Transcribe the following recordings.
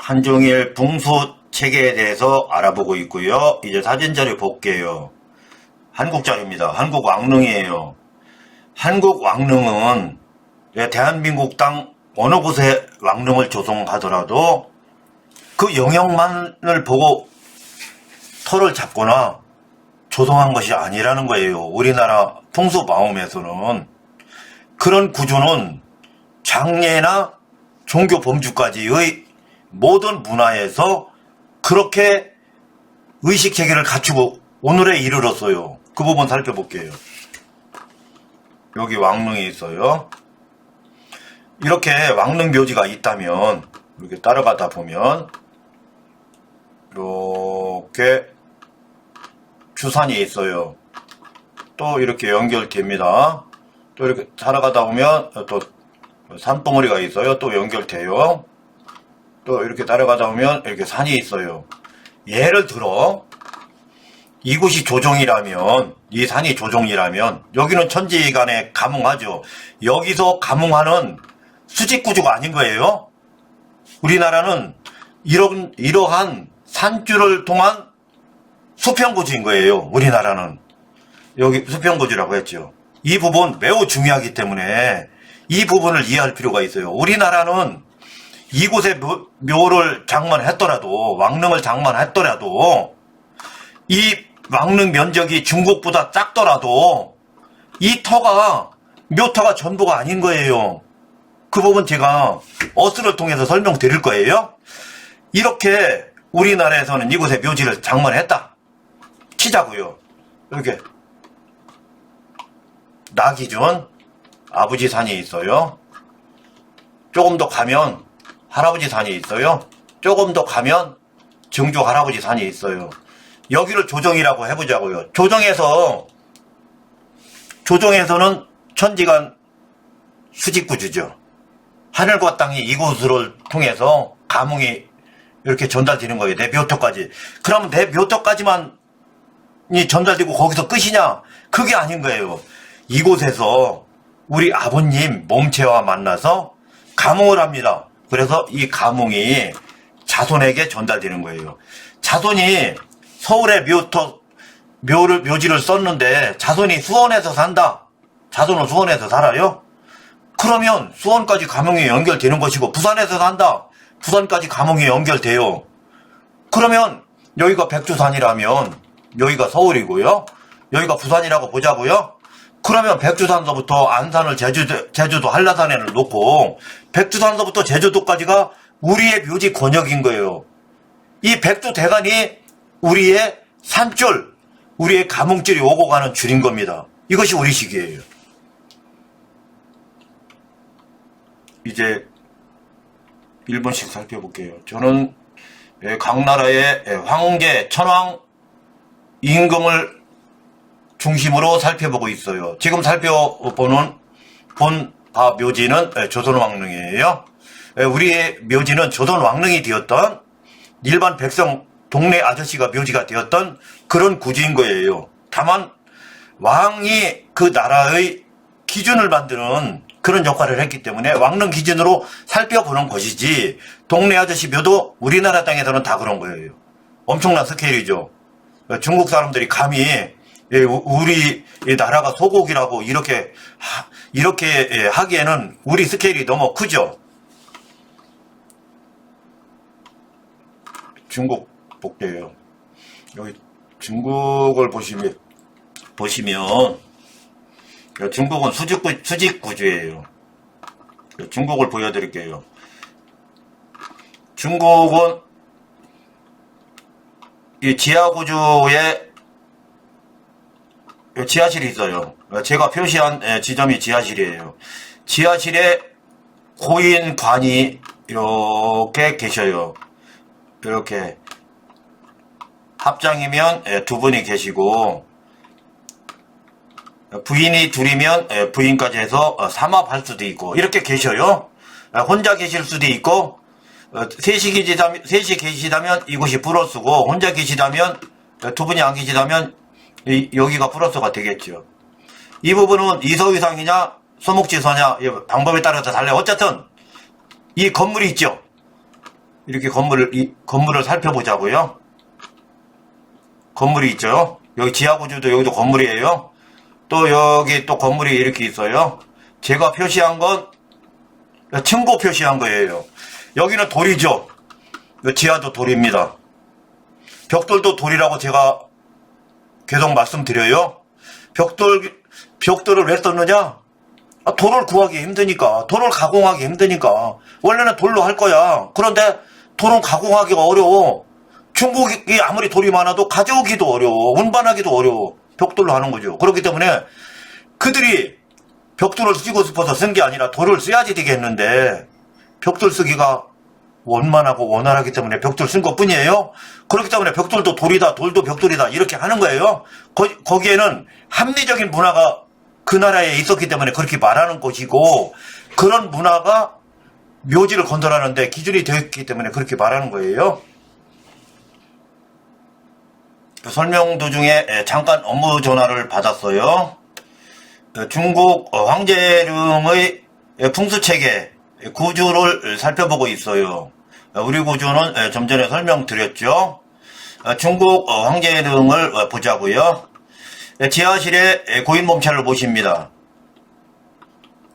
한중일 붕수 체계에 대해서 알아보고 있고요. 이제 사진자료 볼게요. 한국자료입니다. 한국 왕릉이에요. 한국 왕릉은 대한민국 땅 어느 곳에 왕릉을 조성하더라도 그 영역만을 보고 터를 잡거나 조성한 것이 아니라는 거예요. 우리나라 풍수 마음에서는 그런 구조는 장례나 종교 범주까지의 모든 문화에서 그렇게 의식체계를 갖추고 오늘에 이르렀어요. 그 부분 살펴볼게요. 여기 왕릉이 있어요. 이렇게 왕릉 묘지가 있다면 이렇게 따라가다 보면 이렇게 주산이 있어요. 또 이렇게 연결됩니다. 또 이렇게 따라가다 보면 또 산봉우리가 있어요. 또 연결돼요. 또 이렇게 따라가다 보면 이렇게 산이 있어요. 예를 들어 이곳이 조정이라면, 이 산이 조정이라면 여기는 천지간에 가뭉하죠. 여기서 가뭉하는 수직구조가 아닌 거예요. 우리나라는 이러한 산줄을 통한 수평구조인 거예요. 우리나라는 여기 수평구조라고 했죠. 이 부분 매우 중요하기 때문에 이 부분을 이해할 필요가 있어요. 우리나라는 이곳에 묘를 장만했더라도, 왕릉을 장만했더라도 이 왕릉 면적이 중국보다 작더라도 이 터가, 묘터가 전부가 아닌 거예요. 그 부분 제가 어스를 통해서 설명드릴 거예요. 이렇게 우리나라에서는 이곳에 묘지를 장만했다 치자고요. 이렇게 나기준 아버지 산이 있어요. 조금 더 가면 할아버지 산이 있어요. 조금 더 가면 증조 할아버지 산이 있어요. 여기를 조정이라고 해보자고요. 조정에서는 천지간 수직구조죠. 하늘과 땅이 이곳을 통해서 가뭉이 이렇게 전달되는 거예요. 내 묘터까지. 그러면 내 묘터까지만 전달되고 거기서 끝이냐? 그게 아닌 거예요. 이곳에서 우리 아버님 몸체와 만나서 가뭉을 합니다. 그래서 이 가뭉이 자손에게 전달되는 거예요. 자손이 서울에 묘지를 썼는데 자손이 수원에서 산다. 자손은 수원에서 살아요? 그러면 수원까지 가뭉이 연결되는 것이고, 부산에서 산다. 부산까지 가뭉이 연결돼요. 그러면 여기가 백두산이라면 여기가 서울이고요. 여기가 부산이라고 보자고요. 그러면 백두산서부터 안산을 제주도 한라산에를 놓고 백두산서부터 제주도까지가 우리의 묘지 권역인 거예요. 이 백두대간이 우리의 산줄, 우리의 가뭉줄이 오고 가는 줄인 겁니다. 이것이 우리식이에요. 이제 1번씩 살펴볼게요. 저는 각 나라의 황제, 천황, 임금을 중심으로 살펴보고 있어요. 지금 살펴보는 묘지는 조선왕릉이에요. 우리의 묘지는 조선왕릉이 되었던, 일반 백성 동네 아저씨가 묘지가 되었던 그런 구조인 거예요. 다만 왕이 그 나라의 기준을 만드는 그런 역할을 했기 때문에 왕릉 기준으로 살펴보는 것이지, 동네 아저씨 묘도 우리나라 땅에서는 다 그런 거예요. 엄청난 스케일이죠. 중국 사람들이 감히 우리 나라가 소국이라고 이렇게 하기에는 우리 스케일이 너무 크죠. 중국 볼게요. 여기 중국을 보시면 중국은 수직 구조예요. 중국을 보여드릴게요. 중국은 이 지하 구조에 지하실이 있어요. 제가 표시한 지점이 지하실이에요. 지하실에 고인관이 이렇게 계셔요. 이렇게 합장이면 두 분이 계시고, 부인이 둘이면 부인까지 해서 삼합할 수도 있고 이렇게 계셔요. 혼자 계실 수도 있고, 셋이 계시다면 이곳이 플러스고, 혼자 계시다면, 두 분이 안 계시다면 여기가 플러스가 되겠죠. 이 부분은 이서유상이냐 소목지서냐 방법에 따라서 달라요. 어쨌든 이 건물이 있죠. 이렇게 건물을 살펴보자고요. 건물이 있죠. 여기 지하구조도 여기도 건물이에요. 또 여기 또 건물이 이렇게 있어요. 제가 표시한 건 층고 표시한 거예요. 여기는 돌이죠. 지하도 돌입니다. 벽돌도 돌이라고 제가 계속 말씀드려요. 벽돌을 왜 썼느냐? 돌을 구하기 힘드니까, 돌을 가공하기 힘드니까. 원래는 돌로 할 거야. 그런데 돌은 가공하기가 어려워. 중국이 아무리 돌이 많아도 가져오기도 어려워. 운반하기도 어려워. 벽돌로 하는 거죠. 그렇기 때문에 그들이 벽돌을 쓰고 싶어서 쓴 게 아니라 돌을 써야지 되겠는데, 벽돌 쓰기가 원만하고 원활하기 때문에 벽돌 쓴 것 뿐이에요. 그렇기 때문에 벽돌도 돌이다, 돌도 벽돌이다, 이렇게 하는 거예요. 거기에는 합리적인 문화가 그 나라에 있었기 때문에 그렇게 말하는 것이고, 그런 문화가 묘지를 건설하는데 기준이 되었기 때문에 그렇게 말하는 거예요. 설명 도중에 잠깐 업무 전화를 받았어요. 중국 황제릉의 풍수체계 구조를 살펴보고 있어요. 우리 구조는 좀 전에 설명드렸죠. 중국 황제릉을 보자고요. 지하실에 고인몸차를 보십니다.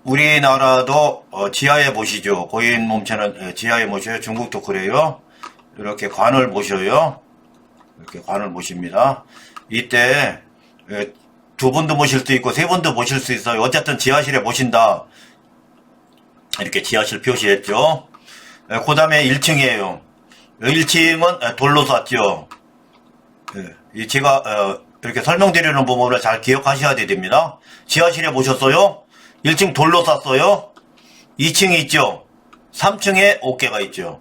우리나라도 지하에 보시죠. 고인몸차는 지하에 모셔요. 중국도 그래요. 이렇게 관을 모셔요. 이렇게 관을 모십니다. 이때 두 분도 모실 수 있고 세 분도 모실 수 있어요. 어쨌든 지하실에 모신다. 이렇게 지하실 표시했죠. 그 다음에 1층이에요. 1층은 돌로 쌌죠. 제가 이렇게 설명드리는 부분을 잘 기억하셔야 됩니다. 지하실에 모셨어요. 1층 돌로 쌌어요. 2층이 있죠. 3층에 어깨가 있죠.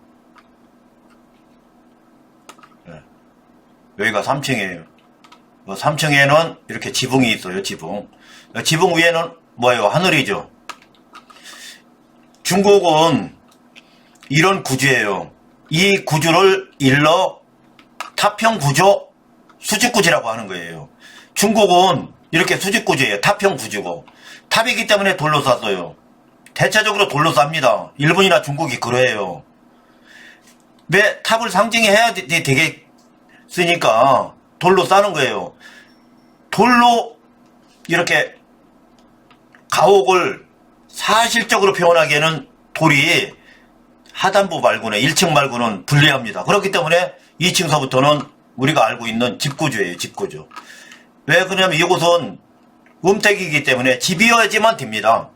여기가 3층이에요. 3층에는 이렇게 지붕이 있어요. 지붕 위에는 뭐예요? 하늘이죠. 중국은 이런 구조예요. 이 구조를 일러 타평 구조, 수직 구조라고 하는 거예요. 중국은 이렇게 수직 구조예요. 타평 구조고, 탑이기 때문에 돌로 쌌어요. 대체적으로 돌로 쌉니다. 일본이나 중국이 그래요. 왜 탑을 상징해야 되겠으니까 돌로 싸는 거예요. 돌로 이렇게 가옥을 사실적으로 표현하기에는 돌이 하단부 말고는 1층 말고는 불리합니다. 그렇기 때문에 2층서부터는 우리가 알고 있는 집구조예요. 집구조. 왜 그러냐면 이곳은 음택이기 때문에 집이어야지만 됩니다.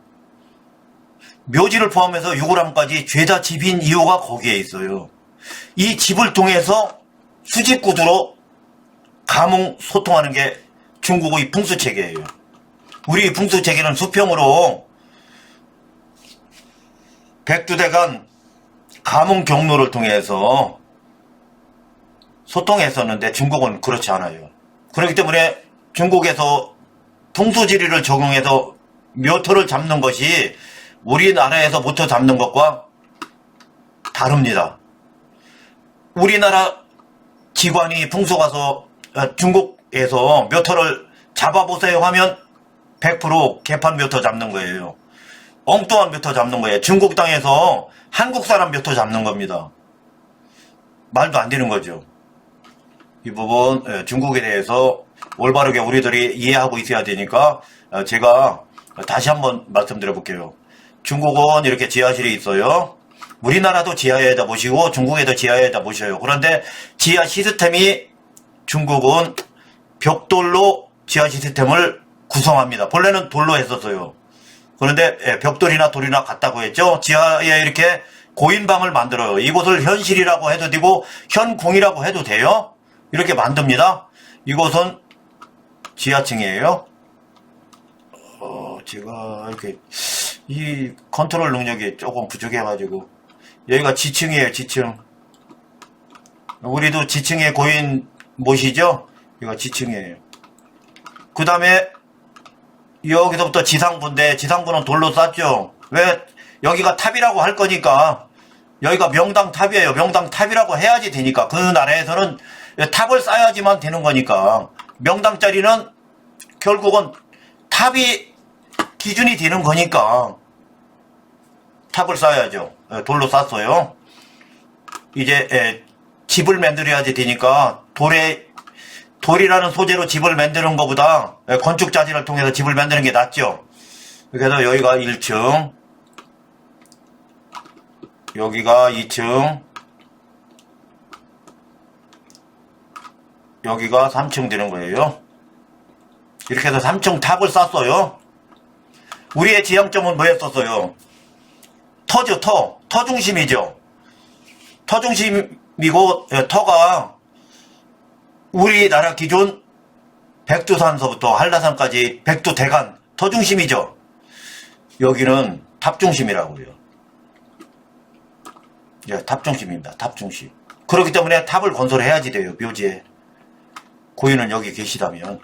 묘지를 포함해서 유구람까지 죄다 집인 이유가 거기에 있어요. 이 집을 통해서 수직구조로 감흥 소통하는 게 중국의 풍수체계예요. 우리 풍수체계는 수평으로 백두대간 감흥 경로를 통해서 소통했었는데 중국은 그렇지 않아요. 그렇기 때문에 중국에서 풍수지리를 적용해서 묘토를 잡는 것이 우리나라에서 묘토 잡는 것과 다릅니다. 우리나라 기관이 풍수 가서 중국에서 묘토를 잡아보세요 하면 100% 개판 묘토 잡는 거예요. 엉뚱한 묘토 잡는 거예요. 중국 땅에서 한국 사람 묘토 잡는 겁니다. 말도 안 되는 거죠. 이 부분 중국에 대해서 올바르게 우리들이 이해하고 있어야 되니까 제가 다시 한번 말씀드려 볼게요. 중국은 이렇게 지하실이 있어요. 우리나라도 지하에다 모시고 중국에도 지하에다 모셔요. 그런데 지하 시스템이 중국은 벽돌로 지하 시스템을 구성합니다. 본래는 돌로 했었어요. 그런데 벽돌이나 돌이나 같다고 했죠. 지하에 이렇게 고인방을 만들어요. 이곳을 현실이라고 해도 되고 현궁이라고 해도 돼요. 이렇게 만듭니다. 이곳은 지하층이에요. 제가 이렇게 이 컨트롤 능력이 조금 부족해가지고 여기가 지층이에요. 지층. 우리도 지층에 고인 모시죠. 여기가 지층이에요. 그 다음에 여기서부터 지상부인데 지상부는 돌로 쌌죠. 왜? 여기가 탑이라고 할 거니까. 여기가 명당 탑이에요. 명당 탑이라고 해야지 되니까. 그 나라에서는 탑을 쌓아야지만 되는 거니까. 명당짜리는 결국은 탑이 기준이 되는 거니까 탑을 쌓아야죠. 돌로 쌌어요. 이제 집을 만들어야지 되니까 돌이라는 소재로 집을 만드는 것보다 건축 자재를 통해서 집을 만드는 게 낫죠. 그래서 여기가 1층, 여기가 2층, 여기가 3층 되는 거예요. 이렇게 해서 3층 탑을 쌌어요. 우리의 지향점은 뭐였었어요? 터죠, 터. 터 중심이죠. 터 중심이고, 터가 우리나라 기준 백두산서부터 한라산까지 백두대간 터 중심이죠. 여기는 탑 중심이라고요. 예, 탑 중심입니다. 탑 중심. 그렇기 때문에 탑을 건설해야지 돼요. 묘지에. 고인은 여기 계시다면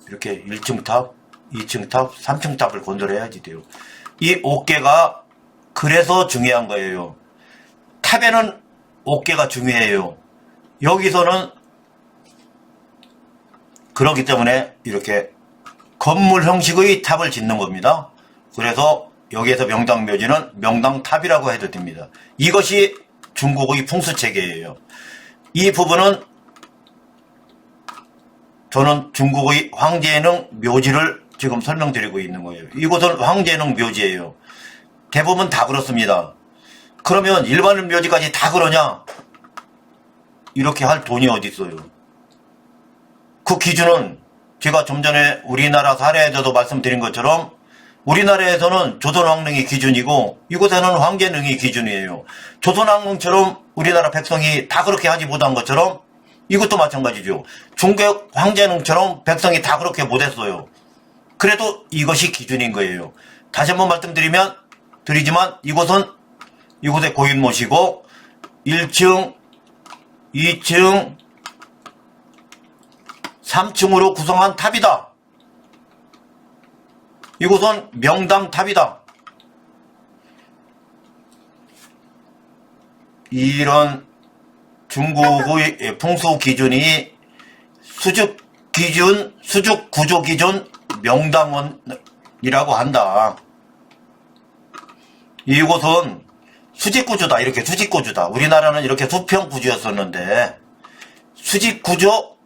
이렇게 1층 탑, 2층 탑, 3층 탑을 건설해야지 돼요. 이 옥계가 그래서 중요한 거예요. 탑에는 옥계가 중요해요. 여기서는 그렇기 때문에 이렇게 건물 형식의 탑을 짓는 겁니다. 그래서 여기에서 명당묘지는 명당탑이라고 해도 됩니다. 이것이 중국의 풍수체계예요. 이 부분은 저는 중국의 황제능 묘지를 지금 설명드리고 있는 거예요. 이곳은 황제능 묘지예요. 대부분 다 그렇습니다. 그러면 일반 묘지까지 다 그러냐? 이렇게 할 돈이 어디 있어요? 그 기준은 제가 좀 전에 우리나라 사례에서도 말씀드린 것처럼 우리나라에서는 조선왕릉이 기준이고 이곳에는 황제능이 기준이에요. 조선왕릉처럼 우리나라 백성이 다 그렇게 하지 못한 것처럼 이것도 마찬가지죠. 중국 황제능처럼 백성이 다 그렇게 못했어요. 그래도 이것이 기준인 거예요. 다시 한번 드리지만 이곳에 고인 모시고 1층, 2층, 3층으로 구성한 탑이다. 이곳은 명당탑이다. 이런 중국의 풍수 기준이 수직 구조 기준 명당원이라고 한다. 이곳은 수직구조다. 이렇게 수직구조다. 우리나라는 이렇게 수평구조였었는데 수직구조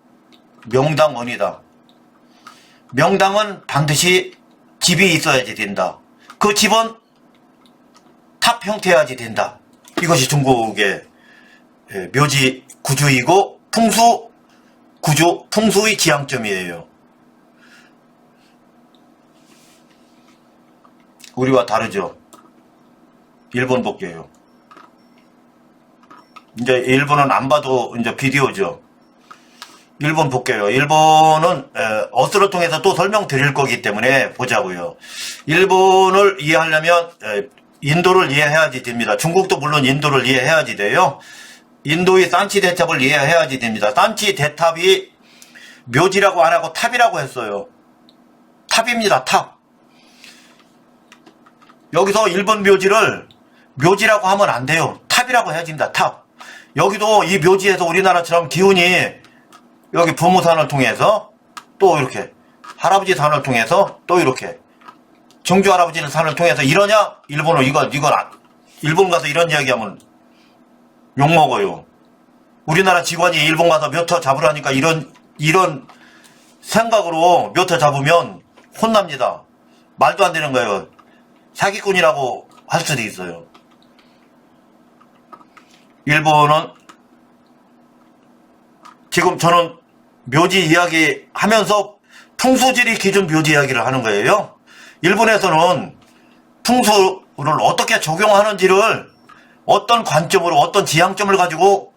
명당원이다. 명당은 반드시 집이 있어야지 된다. 그 집은 탑 형태여야지 된다. 이것이 중국의 묘지 구조이고 풍수의 지향점이에요. 우리와 다르죠. 일본 볼게요. 이제 일본은 안 봐도 이제 비디오죠. 일본 볼게요. 일본은 어스를 통해서 또 설명드릴 거기 때문에 보자고요. 일본을 이해하려면 인도를 이해해야지 됩니다. 중국도 물론 인도를 이해해야지 돼요. 인도의 산치 대탑을 이해해야지 됩니다. 산치 대탑이 묘지라고 안 하고 탑이라고 했어요. 탑입니다. 탑. 여기서 일본 묘지를 묘지라고 하면 안 돼요. 탑이라고 해야 됩니다. 탑. 여기도 이 묘지에서 우리나라처럼 기운이 여기 부모산을 통해서 또 이렇게 할아버지 산을 통해서 또 이렇게 정주 할아버지 산을 통해서 이러냐? 일본은 일본 가서 이런 이야기하면 욕먹어요. 우리나라 직원이 일본 가서 몇 터 잡으라니까 이런 생각으로 몇 터 잡으면 혼납니다. 말도 안 되는 거예요. 사기꾼이라고 할 수도 있어요. 일본은 지금 저는 묘지 이야기 하면서 풍수지리 기준 묘지 이야기를 하는 거예요. 일본에서는 풍수를 어떻게 적용하는지를 어떤 관점으로 어떤 지향점을 가지고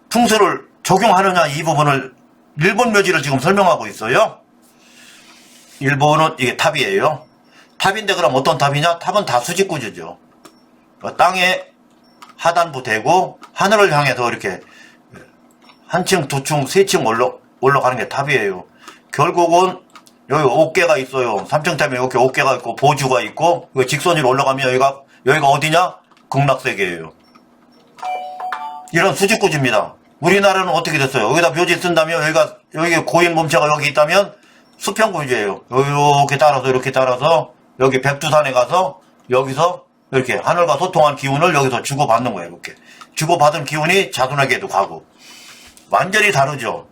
풍수를 적용하느냐 이 부분을 일본 묘지를 지금 설명하고 있어요. 일본은 이게 탑이에요. 탑인데 그럼 어떤 탑이냐? 탑은 다 수직구조죠. 땅에 하단부 대고 하늘을 향해서 이렇게 한 층, 두 층, 세 층 올라가는 게 탑이에요. 결국은 여기 옥계가 있어요. 3층 탑에 이렇게 옥계가 있고 보주가 있고 직선으로 올라가면 여기가 어디냐? 극락세계예요. 이런 수직구조입니다. 우리나라는 어떻게 됐어요? 여기다 묘지 쓴다면 여기 고인 몸체가 여기 있다면 수평구조예요. 이렇게 따라서 여기 백두산에 가서 여기서 이렇게 하늘과 소통한 기운을 여기서 주고받는 거예요. 이렇게 주고받은 기운이 자손에게도 가고. 완전히 다르죠.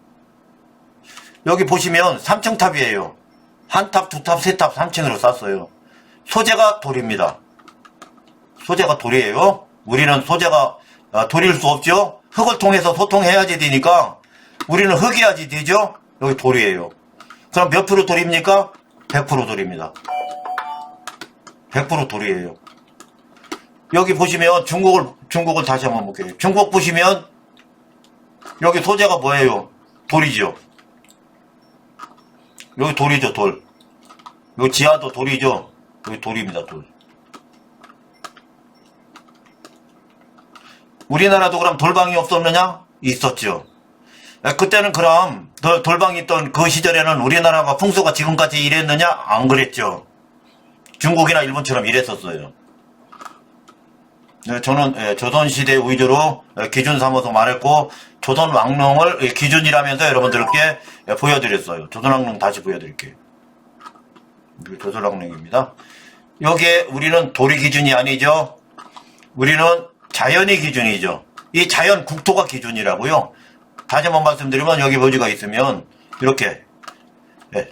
여기 보시면 3층 탑이에요. 한 탑, 두 탑, 세 탑, 3층으로 쌌어요. 소재가 돌입니다. 소재가 돌이에요. 우리는 소재가 돌일 수 없죠. 흙을 통해서 소통해야지 되니까 우리는 흙이야지 되죠. 여기 돌이에요. 그럼 몇 프로 돌입니까? 100% 돌입니다. 100% 돌이에요. 여기 보시면 중국을 다시 한번 볼게요. 중국 보시면 여기 소재가 뭐예요? 돌이죠. 여기 돌이죠, 돌. 여기 지하도 돌이죠. 여기 돌입니다, 돌. 우리나라도 그럼 돌방이 없었느냐? 있었죠. 그때는 그럼 돌방이 있던 그 시절에는 우리나라가 풍수가 지금까지 이랬느냐? 안 그랬죠. 중국이나 일본처럼 이랬었어요. 저는 조선시대 위주로 기준 삼아서 말했고 조선 왕릉을 기준이라면서 여러분들께 보여드렸어요. 조선 왕릉 다시 보여드릴게요. 조선 왕릉입니다. 여기에 우리는 돌이 기준이 아니죠. 우리는 자연이 기준이죠. 이 자연 국토가 기준이라고요. 다시 한번 말씀드리면 여기 묘지가 있으면 이렇게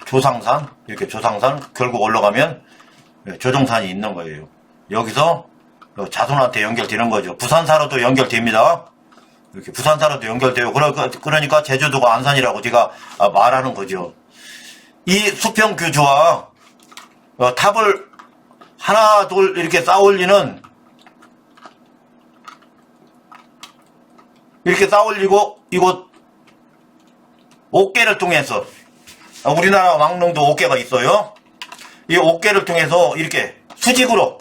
조상산, 이렇게 조상산 결국 올라가면 조정산이 있는 거예요. 여기서 자손한테 연결되는 거죠. 부산사로도 연결됩니다. 이렇게 부산사로도 연결돼요. 그러니까 제주도가 안산이라고 제가 말하는 거죠. 이 수평 규주와 탑을 하나 둘 이렇게 쌓아올리는 이렇게 쌓아올리고 이곳 옥계를 통해서 우리나라 왕릉도 옥계가 있어요. 이 옥계를 통해서 이렇게 수직으로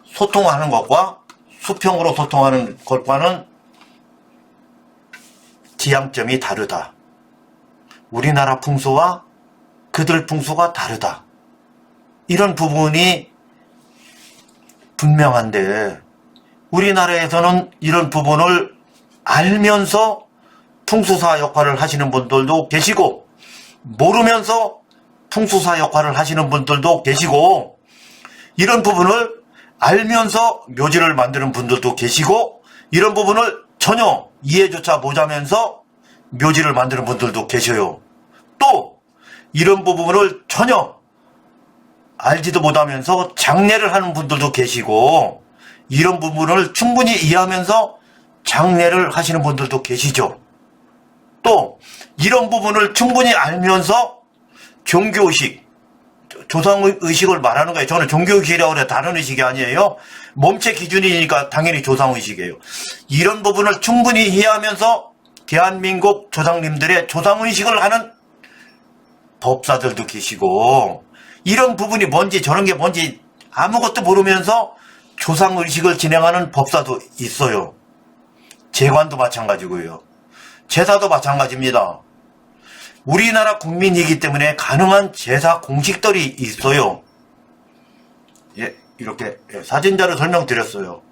소통하는 것과 수평으로 소통하는 것과는 지향점이 다르다. 우리나라 풍수와 그들 풍수가 다르다. 이런 부분이 분명한데 우리나라에서는 이런 부분을 알면서 풍수사 역할을 하시는 분들도 계시고 모르면서 풍수사 역할을 하시는 분들도 계시고 이런 부분을 알면서 묘지를 만드는 분들도 계시고 이런 부분을 전혀 이해조차 못하면서 묘지를 만드는 분들도 계셔요. 또 이런 부분을 전혀 알지도 못하면서 장례를 하는 분들도 계시고 이런 부분을 충분히 이해하면서 장례를 하시는 분들도 계시죠. 또 이런 부분을 충분히 알면서 종교의식, 조상의식을 말하는 거예요. 저는 종교의식이라고 해요. 다른 의식이 아니에요. 몸체 기준이니까 당연히 조상의식이에요. 이런 부분을 충분히 이해하면서 대한민국 조상님들의 조상의식을 하는 법사들도 계시고 이런 부분이 뭔지 저런 게 뭔지 아무것도 모르면서 조상의식을 진행하는 법사도 있어요. 재관도 마찬가지고요. 제사도 마찬가지입니다. 우리나라 국민이기 때문에 가능한 제사 공식들이 있어요. 예, 이렇게 사진자로 설명드렸어요.